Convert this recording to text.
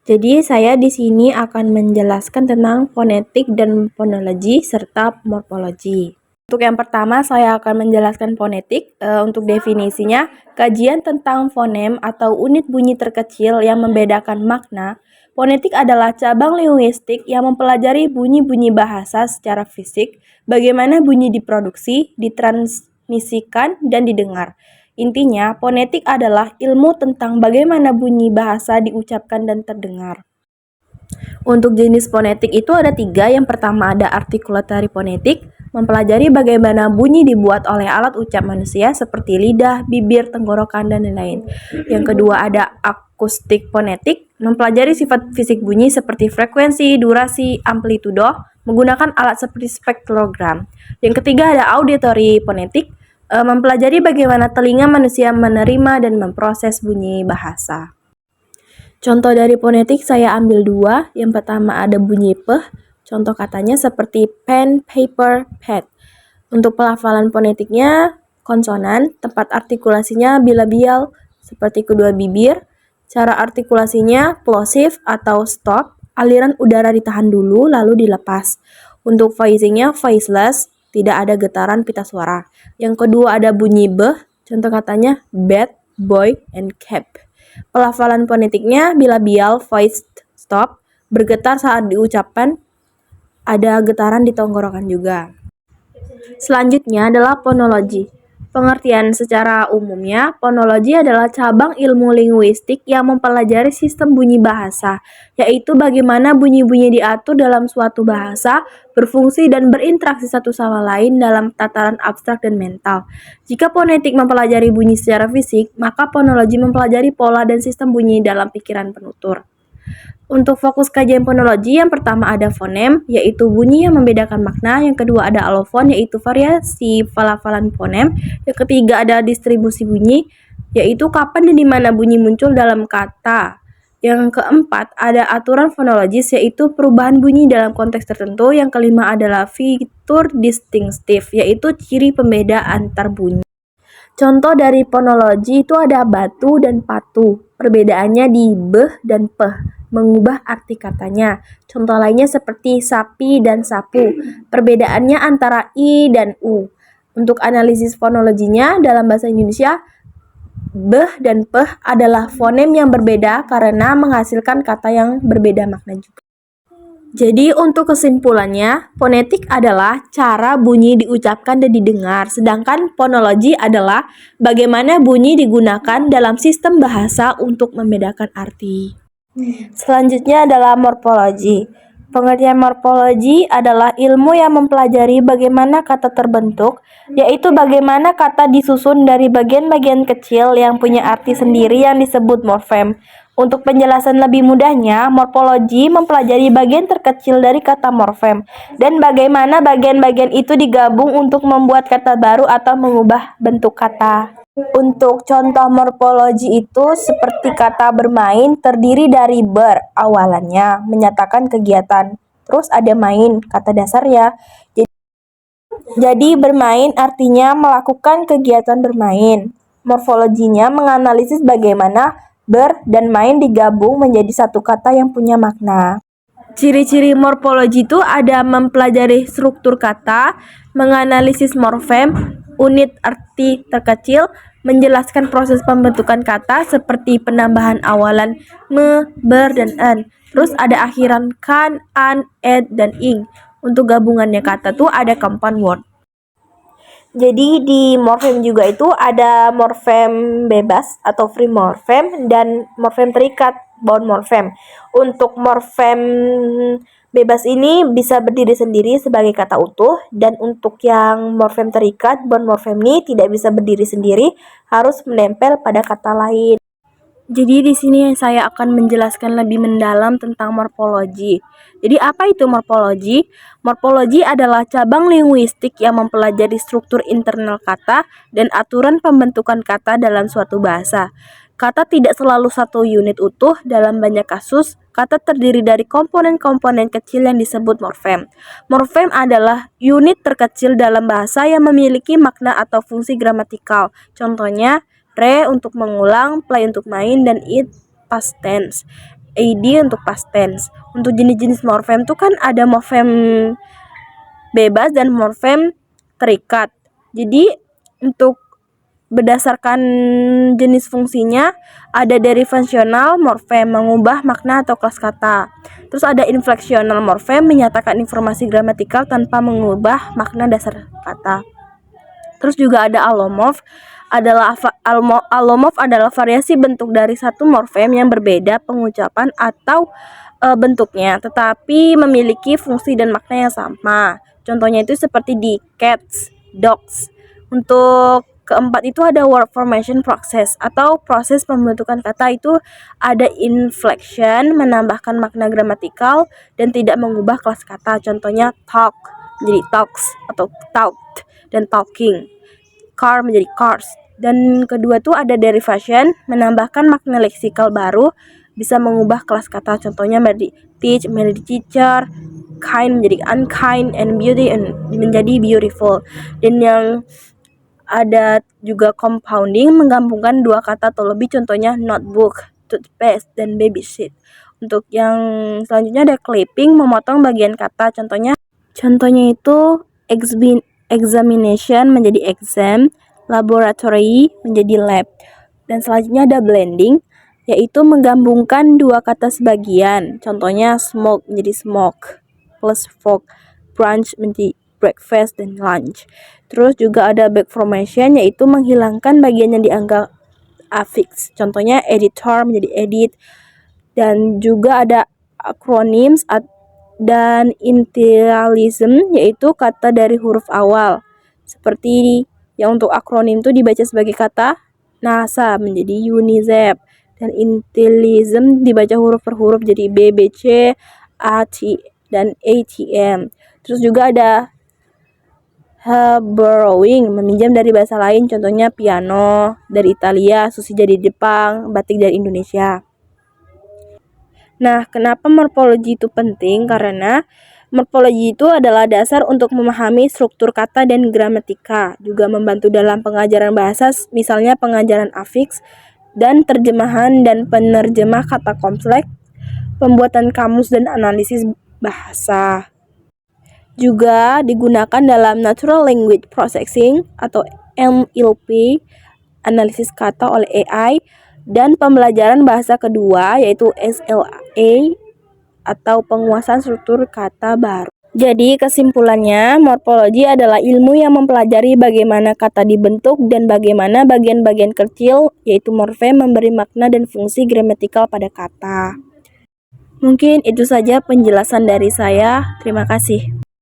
Jadi saya di sini akan menjelaskan tentang fonetik dan fonologi serta morfologi. Untuk yang pertama saya akan menjelaskan fonetik. Untuk definisinya, kajian tentang fonem atau unit bunyi terkecil yang membedakan makna. Fonetik adalah cabang linguistik yang mempelajari bunyi-bunyi bahasa secara fisik, bagaimana bunyi diproduksi, ditransmisikan, dan didengar. Intinya, fonetik adalah ilmu tentang bagaimana bunyi bahasa diucapkan dan terdengar. Untuk jenis fonetik itu ada 3. Yang pertama ada artikulatory fonetik, mempelajari bagaimana bunyi dibuat oleh alat ucap manusia seperti lidah, bibir, tenggorokan, dan lain-lain. Yang kedua ada akustik fonetik, mempelajari sifat fisik bunyi seperti frekuensi, durasi, amplitudo, menggunakan alat seperti spektrogram. Yang ketiga ada auditory fonetik, mempelajari bagaimana telinga manusia menerima dan memproses bunyi bahasa. Contoh dari fonetik saya ambil 2. Yang pertama ada bunyi peh. Contoh katanya seperti pen, paper, pad. Untuk pelafalan fonetiknya konsonan, tempat artikulasinya bilabial seperti kedua bibir. Cara artikulasinya plosive atau stop. Aliran udara ditahan dulu lalu dilepas. Untuk voicingnya voiceless, tidak ada getaran pita suara. Yang kedua ada bunyi beh, contoh katanya bed, boy, and cap. Pelafalan fonetiknya bilabial voiced stop, bergetar saat diucapkan, ada getaran di tenggorokan juga. Selanjutnya adalah fonologi. Pengertian secara umumnya, fonologi adalah cabang ilmu linguistik yang mempelajari sistem bunyi bahasa, yaitu bagaimana bunyi-bunyi diatur dalam suatu bahasa, berfungsi dan berinteraksi satu sama lain dalam tataran abstrak dan mental. Jika fonetik mempelajari bunyi secara fisik, maka fonologi mempelajari pola dan sistem bunyi dalam pikiran penutur. Untuk fokus kajian fonologi, yang pertama ada fonem, yaitu bunyi yang membedakan makna. Yang kedua ada alofon, yaitu variasi pelafalan fonem. Yang ketiga ada distribusi bunyi, yaitu kapan dan di mana bunyi muncul dalam kata. Yang keempat ada aturan fonologis, yaitu perubahan bunyi dalam konteks tertentu. Yang kelima adalah fitur distinktif, yaitu ciri pembeda antar bunyi. Contoh dari fonologi itu ada batu dan patu. Perbedaannya di beh dan peh, mengubah arti katanya. Contoh lainnya seperti sapi dan sapu. Perbedaannya antara i dan u. Untuk analisis fonologinya dalam bahasa Indonesia, beh dan peh adalah fonem yang berbeda karena menghasilkan kata yang berbeda makna juga. Jadi untuk kesimpulannya, fonetik adalah cara bunyi diucapkan dan didengar, sedangkan fonologi adalah bagaimana bunyi digunakan dalam sistem bahasa untuk membedakan arti. Selanjutnya adalah morfologi. Pengertian morfologi adalah ilmu yang mempelajari bagaimana kata terbentuk, yaitu bagaimana kata disusun dari bagian-bagian kecil yang punya arti sendiri yang disebut morfem. Untuk penjelasan lebih mudahnya, morfologi mempelajari bagian terkecil dari kata morfem dan bagaimana bagian-bagian itu digabung untuk membuat kata baru atau mengubah bentuk kata. Untuk contoh morfologi itu seperti kata bermain terdiri dari ber awalannya menyatakan kegiatan. Terus ada main kata dasarnya. Jadi bermain artinya melakukan kegiatan bermain. Morfologinya menganalisis bagaimana ber dan main digabung menjadi satu kata yang punya makna. Ciri-ciri morfologi itu ada mempelajari struktur kata, menganalisis morfem, unit arti terkecil, menjelaskan proses pembentukan kata seperti penambahan awalan me, ber, dan en. Terus ada akhiran kan, an, ed, dan ing. Untuk gabungannya kata tuh ada compound word. Jadi di morfem juga itu ada morfem bebas atau free morfem dan morfem terikat bound morfem. Untuk morfem bebas ini bisa berdiri sendiri sebagai kata utuh, dan untuk yang morfem terikat bound morfem ini tidak bisa berdiri sendiri, harus menempel pada kata lain. Jadi di sini saya akan menjelaskan lebih mendalam tentang morfologi. Jadi apa itu morfologi? Morfologi adalah cabang linguistik yang mempelajari struktur internal kata dan aturan pembentukan kata dalam suatu bahasa. Kata tidak selalu satu unit utuh, dalam banyak kasus, kata terdiri dari komponen-komponen kecil yang disebut morfem. Morfem adalah unit terkecil dalam bahasa yang memiliki makna atau fungsi gramatikal. Contohnya, re untuk mengulang, play untuk main, dan it past tense. ed untuk past tense. Untuk jenis-jenis morfem tuh kan ada morfem bebas dan morfem terikat. Jadi untuk berdasarkan jenis fungsinya ada derivational morfem mengubah makna atau kelas kata. Terus ada inflectional morfem menyatakan informasi gramatikal tanpa mengubah makna dasar kata. Terus juga ada allomorph. Allomorph adalah variasi bentuk dari satu morfem yang berbeda pengucapan atau bentuknya, tetapi memiliki fungsi dan makna yang sama. Contohnya itu seperti di cats, dogs. Untuk keempat itu ada word formation process atau proses pembentukan kata. Itu ada inflection menambahkan makna gramatikal dan tidak mengubah kelas kata. Contohnya talk menjadi talks atau talked dan talking. Car menjadi cars. Dan kedua tuh ada derivation menambahkan makna leksikal baru, bisa mengubah kelas kata. Contohnya menjadi teach menjadi teacher, kind menjadi unkind, and beauty menjadi beautiful. Dan yang ada juga compounding menggabungkan dua kata atau lebih, contohnya notebook, toothpaste, dan babysit. Untuk yang selanjutnya ada clipping memotong bagian kata. Contohnya itu examination menjadi exam, laboratory menjadi lab. Dan selanjutnya ada blending, yaitu menggabungkan dua kata sebagian. Contohnya smoke menjadi smoke plus fog, brunch menjadi breakfast dan lunch. Terus juga ada back formation, yaitu menghilangkan bagian yang dianggap affix. Contohnya editor menjadi edit. Dan juga ada acronyms dan initialism, yaitu kata dari huruf awal. Seperti yang untuk akronim itu dibaca sebagai kata NASA menjadi UNICEF, dan initialism dibaca huruf per huruf jadi B, B, C, A, T, dan ATM. Terus juga ada borrowing, meminjam dari bahasa lain. Contohnya piano dari Italia, sushi dari Jepang, batik dari Indonesia. Nah, kenapa morfologi itu penting? Karena morfologi itu adalah dasar untuk memahami struktur kata dan gramatika, juga membantu dalam pengajaran bahasa, misalnya pengajaran afiks dan terjemahan dan penerjemah kata kompleks, pembuatan kamus dan analisis bahasa. Juga digunakan dalam Natural Language Processing atau NLP, analisis kata oleh AI, dan pembelajaran bahasa kedua yaitu SLA atau penguasaan struktur kata baru. Jadi kesimpulannya, morfologi adalah ilmu yang mempelajari bagaimana kata dibentuk dan bagaimana bagian-bagian kecil yaitu morfem memberi makna dan fungsi gramatikal pada kata. Mungkin itu saja penjelasan dari saya. Terima kasih.